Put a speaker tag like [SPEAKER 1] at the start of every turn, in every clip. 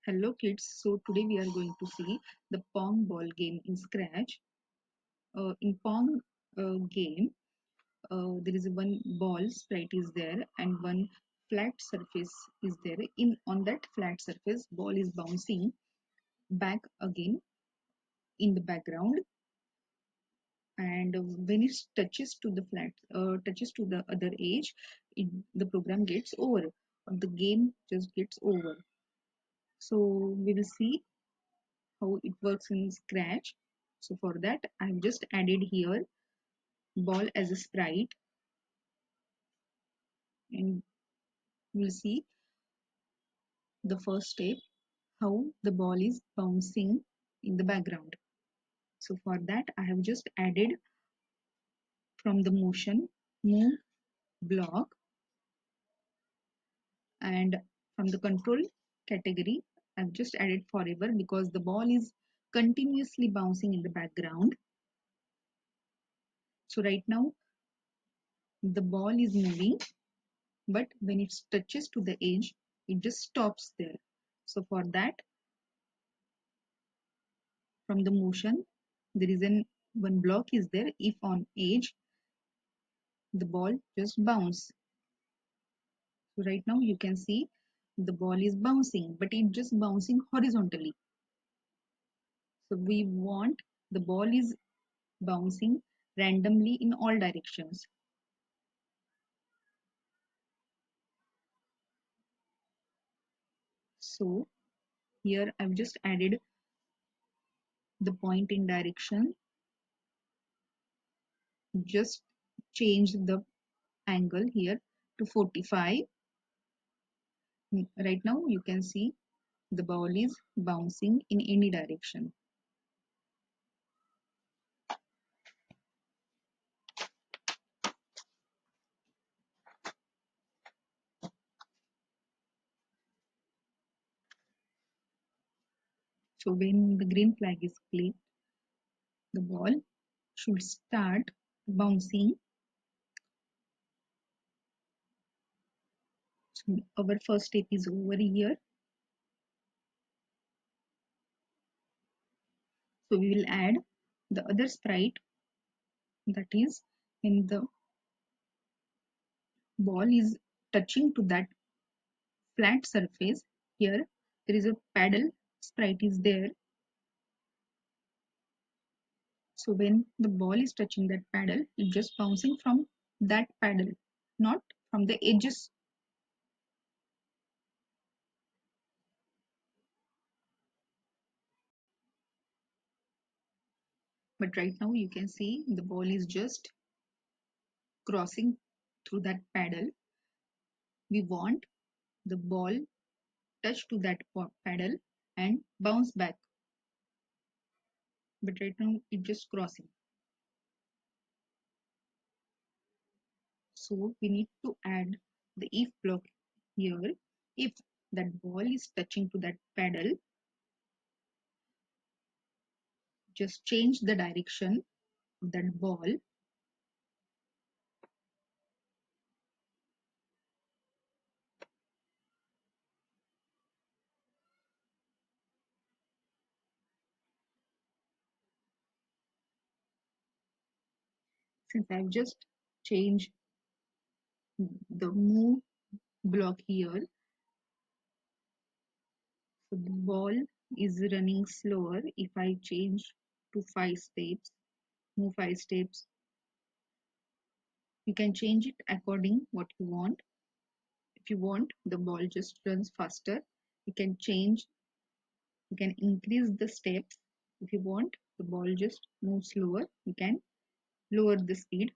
[SPEAKER 1] Hello kids, so today we are going to see the Pong ball game in Scratch. In Pong game, there is one ball sprite is there and one flat surface is there. On that flat surface, ball is bouncing back again in the background, and when it touches to the other edge, the program gets over. The game just gets over. So we will see how it works in Scratch. So for that I've just added here ball as a sprite, and we'll see the first step, how the ball is bouncing in the background. So for that I have just added from the motion move block, and from the control category I've just added forever because the ball is continuously bouncing in the background. So right now the ball is moving, but when it touches to the edge it just stops there. So for that, from the motion there is one block is there. If on edge, the ball just bounce. So right now you can see the ball is bouncing, but it just bouncing horizontally. So we want the ball is bouncing randomly in all directions. So here I've just added the point in direction, just change the angle here to 45. Right now you can see the ball is bouncing in any direction. So when the green flag is clicked, the ball should start bouncing. So our first step is over here. So we will add the other sprite, that is when the ball is touching to that flat surface. Here there is a paddle sprite is there. So when the ball is touching that paddle, it's just bouncing from that paddle, not from the edges. But right now you can see the ball is just crossing through that paddle. We want the ball touch to that paddle and bounce back, but right now it's just crossing. So we need to add the if block here. If that ball is touching to that paddle, just change the direction of that ball. Since I've just changed the move block here, so the ball is running slower. If I change to 5 steps, move 5 steps, you can change it according what you want. If you want the ball just runs faster, you can change, you can increase the steps. If you want the ball just move slower, you can lower the speed.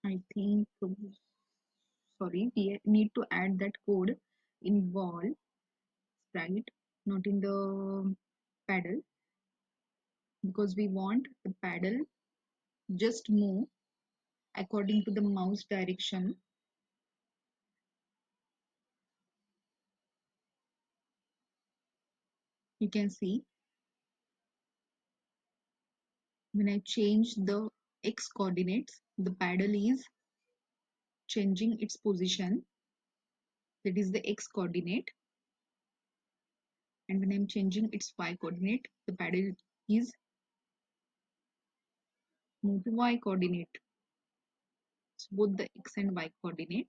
[SPEAKER 1] I think sorry, we need to add that code in ball sprite, not in the paddle, because we want the paddle just move according to the mouse direction. You can see when I change the x coordinates, the paddle is changing its position. That is the x coordinate. And when I'm changing its y coordinate, the paddle is moved to y coordinate. So both the x and y coordinate.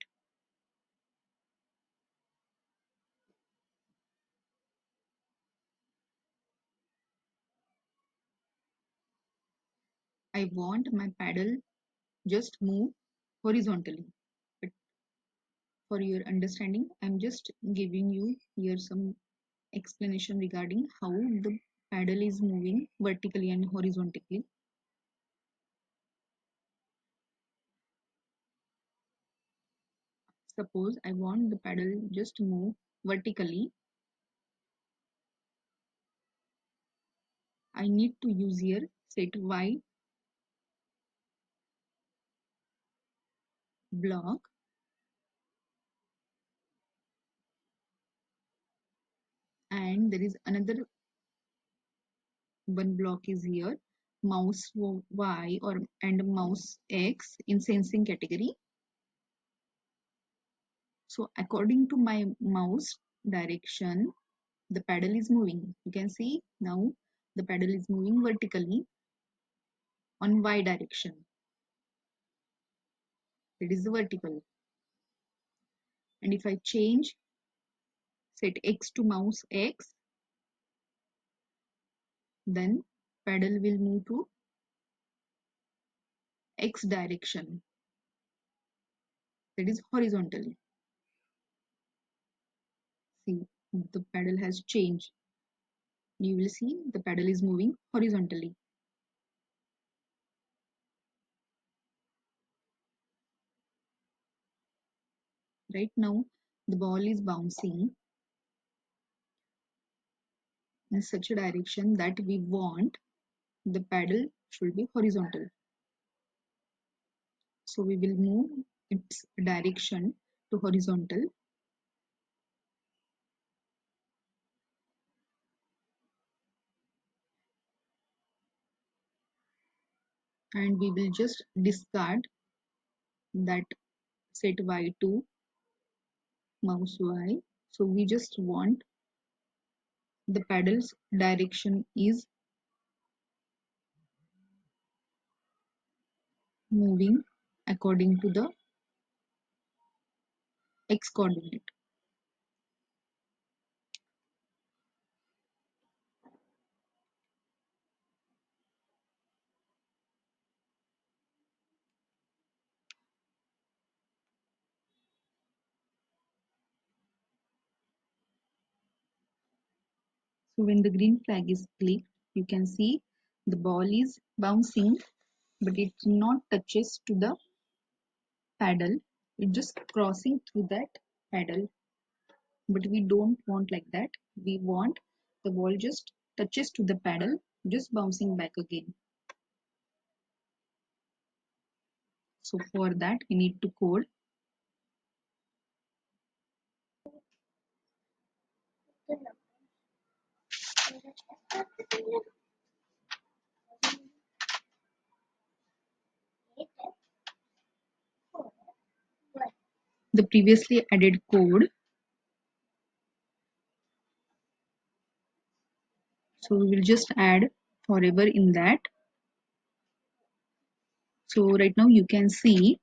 [SPEAKER 1] I want my paddle just move horizontally. But for your understanding, I'm just giving you here some explanation regarding how the paddle is moving vertically and horizontally. Suppose I want the paddle just move vertically. I need to use here set y block, and there is another one block is here mouse y or and mouse x in sensing category. So according to my mouse direction, the paddle is moving. You can see now the paddle is moving vertically on y direction. That is the vertical. And if I change set x to mouse x, then paddle will move to x direction. That is horizontally. See, the paddle has changed. You will see the paddle is moving horizontally. Right now, the ball is bouncing in such a direction that we want the paddle should be horizontal. So we will move its direction to horizontal, and we will just discard that set y to mouse y. So we just want the paddle's direction is moving according to the x coordinate. So when the green flag is clicked, you can see the ball is bouncing, but it not touches to the paddle. It's just crossing through that paddle. But we don't want like that. We want the ball just touches to the paddle, just bouncing back again. So for that, we need to code. The previously added code. So we will just add forever in that. So right now you can see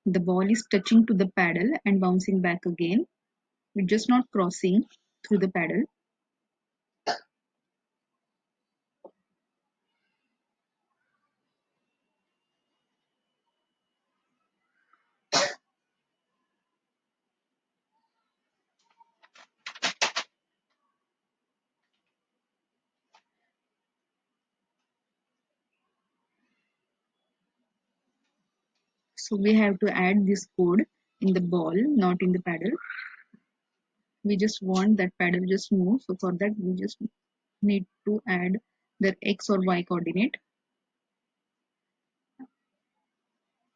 [SPEAKER 1] the ball is touching to the paddle and bouncing back again. We're just not crossing through the paddle. So we have to add this code in the ball, not in the paddle. We just want that paddle just move. So for that we just need to add the x or y coordinate.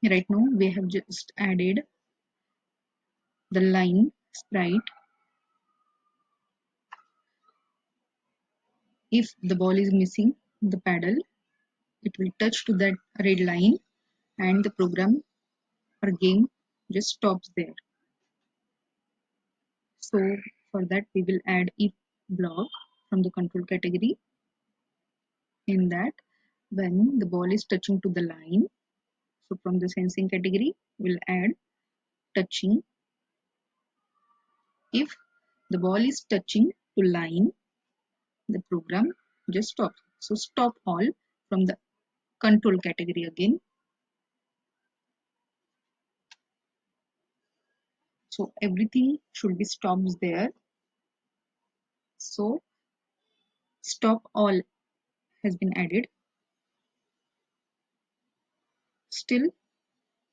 [SPEAKER 1] Right now we have just added the line sprite. If the ball is missing the paddle, it will touch to that red line and the program or game just stops there. So for that we will add if block from the control category. In that, when the ball is touching to the line, so from the sensing category we'll add touching. If the ball is touching to line, the program just stops. So stop all from the control category again. So everything should be stopped there. So stop all has been added. Still,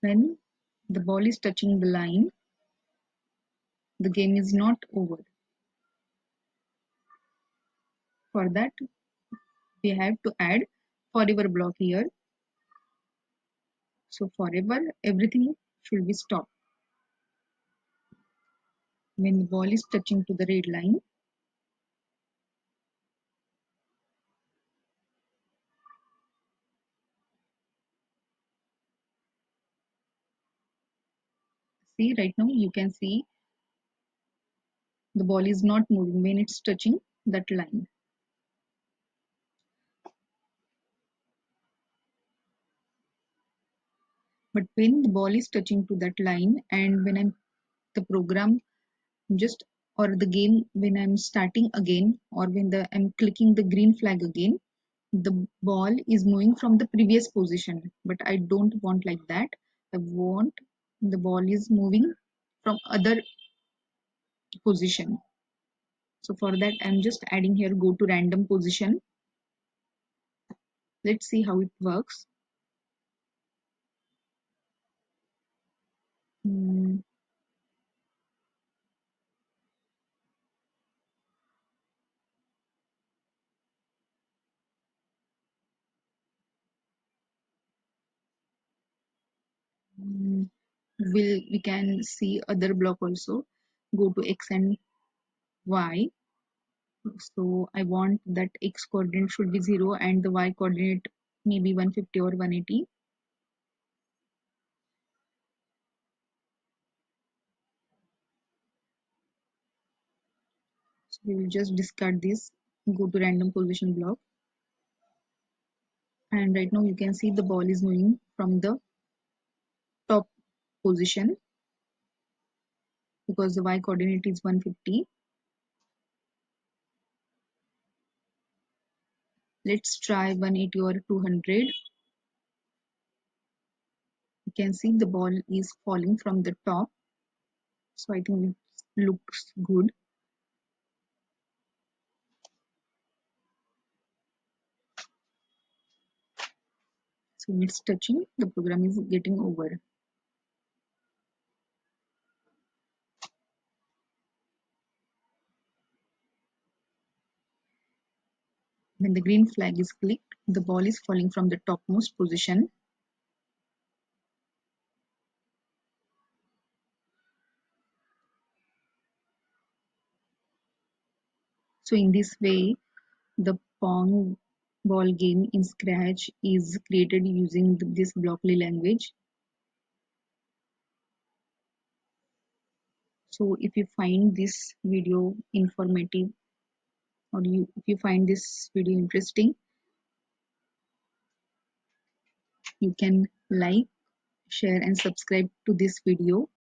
[SPEAKER 1] when the ball is touching the line, the game is not over. For that, we have to add forever block here. So forever, everything should be stopped. When the ball is touching to the red line, see right now you can see the ball is not moving when it's touching that line. But when the ball is touching to that line and when I'm the program just or the game when I'm starting again or when I'm clicking the green flag again, the ball is moving from the previous position. But I don't want like that. I want the ball is moving from other position. So for that I'm just adding here go to random position. Let's see how it works. Hmm, we can see other block also. Go to x and y. So I want that x coordinate should be 0 and the y coordinate maybe 150 or 180. So we will just discard this, go to random position block, and right now you can see the ball is moving from the top position because the y coordinate is 150. Let's try 180 or 200. You can see the ball is falling from the top. So I think it looks good. So when it's touching, the program is getting over. When the green flag is clicked, the ball is falling from the topmost position. So in this way, the Pong ball game in Scratch is created using this Blockly language. So if you find this video informative or if you find this video interesting, you can like, share and subscribe to this video.